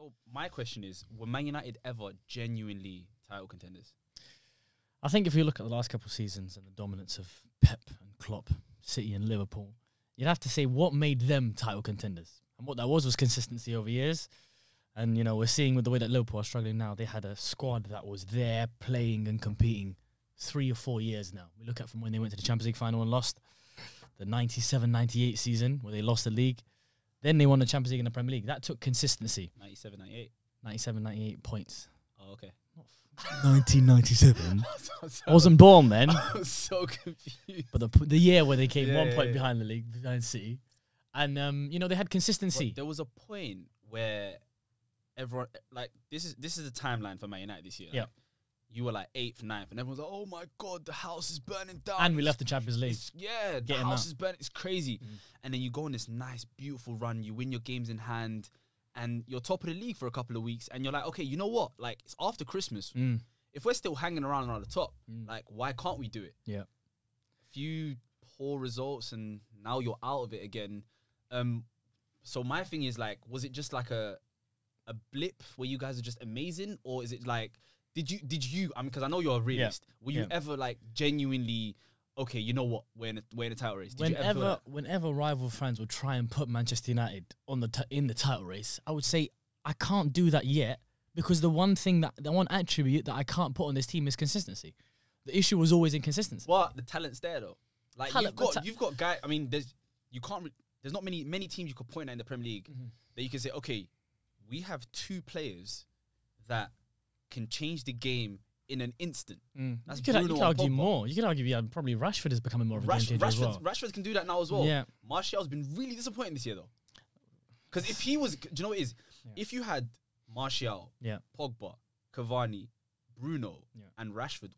So my question is, were Man United ever genuinely title contenders? I think if you look at the last couple of seasons and the dominance of Pep and Klopp, City and Liverpool, you'd have to say what made them title contenders. And what that was consistency over years. And, you know, we're seeing with the way that Liverpool are struggling now, they had a squad that was there playing and competing 3 or 4 years now. We look at from when they went to the Champions League final and lost, the 97-98 season where they lost the league. Then they won the Champions League and the Premier League. That took consistency. 97-98? 97-98 points. Oh, okay. 1997. I wasn't born then. I was so confused. But the year where they came 1 point yeah. behind the league, behind City. And, you know, they had consistency. But there was a point where everyone, like, this is the timeline for Man United this year. Yeah. Like, you were like 8th, 9th, and everyone's like, oh my God, the house is burning down. And we left the Champions League. The house is burning. It's crazy. And then you go on this nice, beautiful run. You win your games in hand, and you're top of the league for a couple of weeks. And you're like, okay, you know what? Like, it's after Christmas. If we're still hanging around the top, like, why can't we do it? Yeah. Few poor results, and now you're out of it again. So my thing is, like, was it just like a blip where you guys are just amazing, or is it like, did you? I mean, because I know you're a realist. Were you ever like genuinely, okay, you know what, we're in a title race? Whenever rival fans would try and put Manchester United on in the title race, I would say I can't do that yet, because the one attribute that I can't put on this team is consistency. The issue was always inconsistency. Well, the talent's there though. Like, you've got guys. I mean, there's not many teams you could point at in the Premier League that you can say, okay, we have 2 players that can change the game in an instant. That's you could argue more. You could argue, probably Rashford is becoming more of a game changer as well. Rashford can do that now as well. Yeah. Martial's been really disappointing this year though. Because if he was, do you know what it is? Yeah. If you had Martial, Pogba, Cavani, Bruno, and Rashford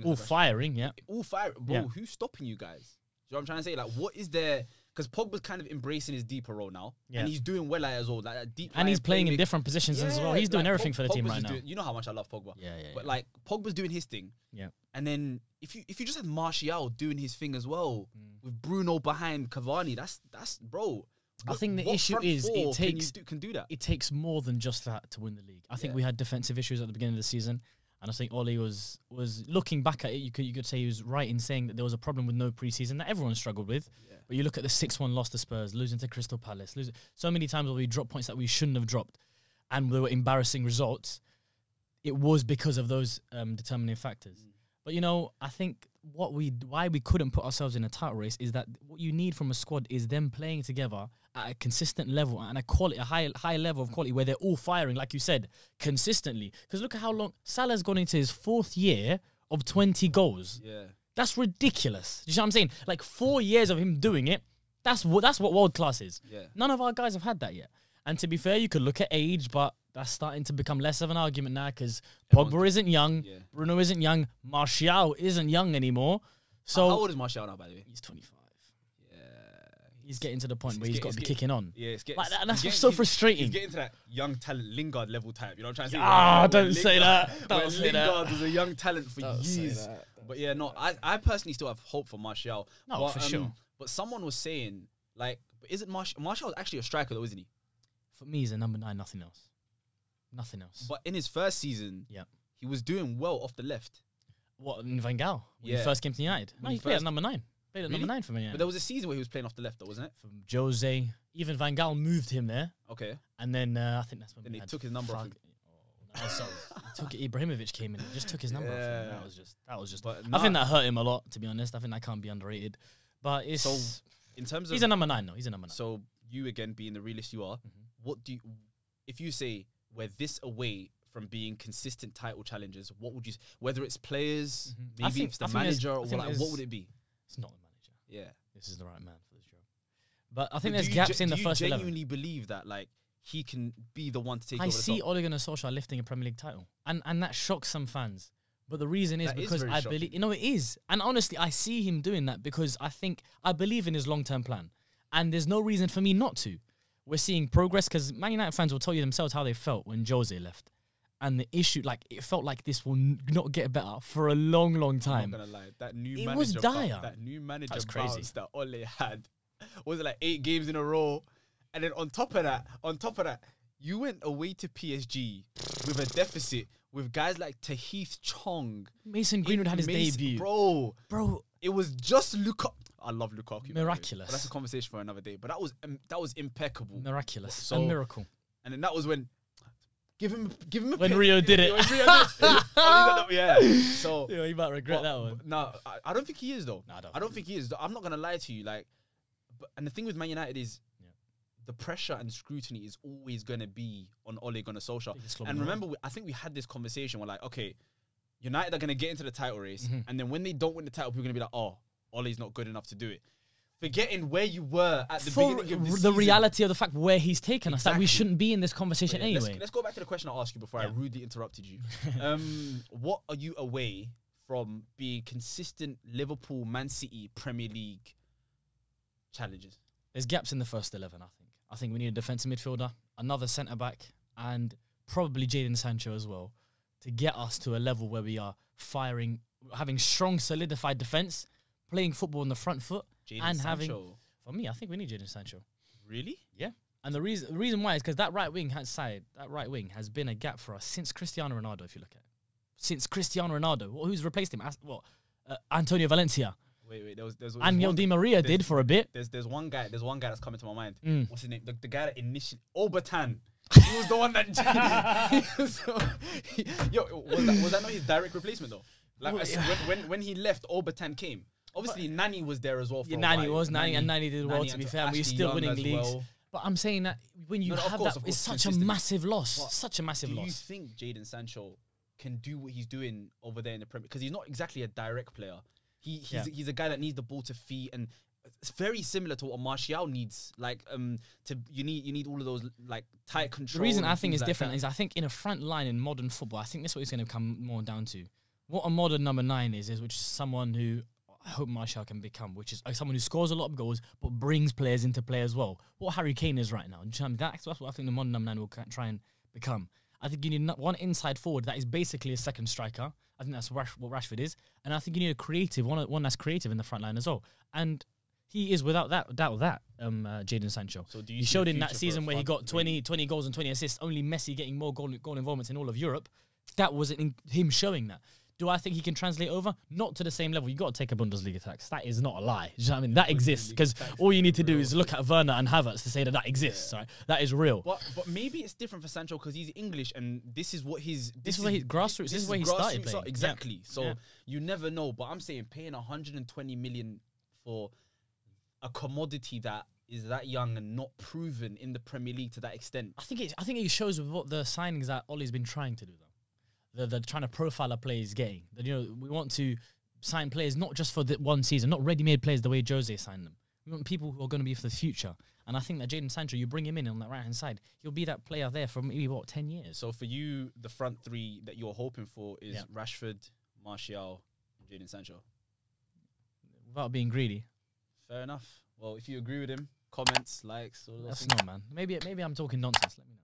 all firing, bro, who's stopping you guys? Do you know what I'm trying to say? Like, what is there? Because Pogba's kind of embracing his deeper role now, and he's doing well at it as well. Like that deep, and he's playing in different positions as well. He's doing everything for the team right now. You know how much I love Pogba. But like, Pogba's doing his thing. And then if you just had Martial doing his thing as well, with Bruno behind Cavani, that's bro. I think the issue is can do that. It takes more than just that to win the league. I think we had defensive issues at the beginning of the season. And I think Ole was looking back at it. You could say he was right in saying that there was a problem with no preseason that everyone struggled with. But you look at the 6-1 loss to Spurs, losing to Crystal Palace, so many times where we dropped points that we shouldn't have dropped, and there were embarrassing results. It was because of those determining factors. But you know, I think why we couldn't put ourselves in a title race is that what you need from a squad is them playing together at a consistent level and a high level of quality where they're all firing, like you said, consistently. Because look at how long Salah's gone into his 4th year of 20 goals. That's ridiculous. You know what I'm saying? Like 4 years of him doing it. That's what world class is. None of our guys have had that yet. And to be fair, you could look at age, but that's starting to become less of an argument now because Pogba isn't young, Bruno isn't young, Martial isn't young anymore. So how old is Martial now, by the way? He's 25. He's getting to the point where he's got to be kicking on. It's like that, that's so frustrating. He's getting to that young talent Lingard level type. You know what I'm trying to say? Don't say that. Don't say that. Lingard was a young talent for years. But yeah, no, I personally still have hope for Martial. No, for sure. But someone was saying, like, isn't Martial's actually a striker though, isn't he? For me, he's a number 9, nothing else. Nothing else. But in his first season, he was doing well off the left. What, in Van Gaal? When he first came to United? No, he played at number 9. Played at number 9 for me. But there was a season where he was playing off the left though, wasn't it? From Jose. Even Van Gaal moved him there. Okay. And then I think that's when then he took his number off. Ibrahimovic came in and just took his number off him. That was just. But I think that hurt him a lot, to be honest. I think that can't be underrated. But it's so in terms of he's a number 9 though. He's a number 9. So you again being the realist you are, what do you, if you say we're this away from being consistent title challengers, what would you, whether it's players, maybe it's the manager, or what would it be? It's not the manager. Yeah. This is the right man for this job. But I think there's gaps in the first 11. Do you genuinely believe that, like, he can be the one to take over the top? I see Ole Gunnar Solskjaer lifting a Premier League title. And that shocks some fans. But the reason is because I believe... You know, it is. And honestly, I see him doing that because I believe in his long-term plan. And there's no reason for me not to. We're seeing progress because Man United fans will tell you themselves how they felt when Jose left. And the issue, like, it felt like this will not get better for a long, long time. I'm not gonna lie, that new manager, was dire. That new manager bounce that Ole had, was it like 8 games in a row? And then on top of that, You went away to PSG with a deficit with guys like Tahith Chong. Mason Greenwood had his debut. Bro, Bro, it was just Lukaku. I love Lukaku. Miraculous. But that's a conversation for another day. But that was impeccable. Miraculous. So, a miracle. And then that was when give him a when Rio did it. When Rio did it. Yeah. So yeah, you might regret that one. No, I don't think he is though. No, I don't think he is. I'm not gonna lie to you. Like, and the thing with Man United is the pressure and scrutiny is always gonna be on Ole Gunnar Solskjaer. And remember, I think we had this conversation. We're like, okay, United are gonna get into the title race, and then when they don't win the title, people are gonna be like, oh, Ole's not good enough to do it. Forgetting where you were at the beginning of the season. Reality of the fact where he's taken us, that we shouldn't be in this conversation anyway. Let's go back to the question I asked you before I rudely interrupted you. What are you away from being consistent Liverpool, Man City, Premier League challenges? There's gaps in the first 11, I think. I think we need a defensive midfielder, another centre-back, and probably Jadon Sancho as well, to get us to a level where we are firing, having strong, solidified defence, playing football on the front foot, and having... For me, I think we need Jadon Sancho. Really? Yeah. And the reason why is because that right wing has been a gap for us since Cristiano Ronaldo, if you look at it. Since Cristiano Ronaldo. Who's replaced him? Antonio Valencia. Wait. There's Angel Di Maria did for a bit. There's one guy that's coming to my mind. What's his name? The guy that initially Obertan. He was the one that. Was that not his direct replacement though? Like when he left, Obertan came. Obviously, Nani was there as well. Nani did well. To be fair, we're still winning leagues. Well. But I'm saying that when you have that, it's such a massive loss. Such a massive loss. Do you think Jadon Sancho can do what he's doing over there in the Premier? Because he's not exactly a direct player. He's a guy that needs the ball to feet, and it's very similar to what Martial needs. Like you need all of those like tight control. The reason I think it's different is I think in a front line in modern football, I think this is what it's going to come more down to. What a modern number 9 is which is someone who I hope Martial can become, which is someone who scores a lot of goals but brings players into play as well. What Harry Kane is right now. That's what I think the modern number 9 will try and become. I think you need one inside forward that is basically a second striker. I think that's what Rashford is. And I think you need a creative, one that's creative in the front line as well. And he is without doubt Jadon Sancho. So he showed in that season where he got 20 goals and 20 assists, only Messi getting more goal involvements in all of Europe. That was him showing that. Do I think he can translate over? Not to the same level. You got to take a Bundesliga tax. That is not a lie. You know what I mean? That exists because all you need to do is look at Werner and Havertz to say that exists. Right? That is real. But maybe it's different for Sancho because he's English and this is what his grassroots. This is where he started playing. Exactly. So you never know. But I'm saying paying 120 million for a commodity that is that young and not proven in the Premier League to that extent. I think it shows with what the signings that Ole's been trying to do though. They're trying to profile a player's game. We want to sign players not just for the one season, not ready-made players the way Jose signed them. We want people who are going to be for the future. And I think that Jadon Sancho, you bring him in on that right-hand side, he'll be that player there for maybe, 10 years. So for you, the front three that you're hoping for is Rashford, Martial, and Jadon Sancho? Without being greedy. Fair enough. Well, if you agree with him, comments, likes, all those That's things. not, man. Maybe I'm talking nonsense. Let me know.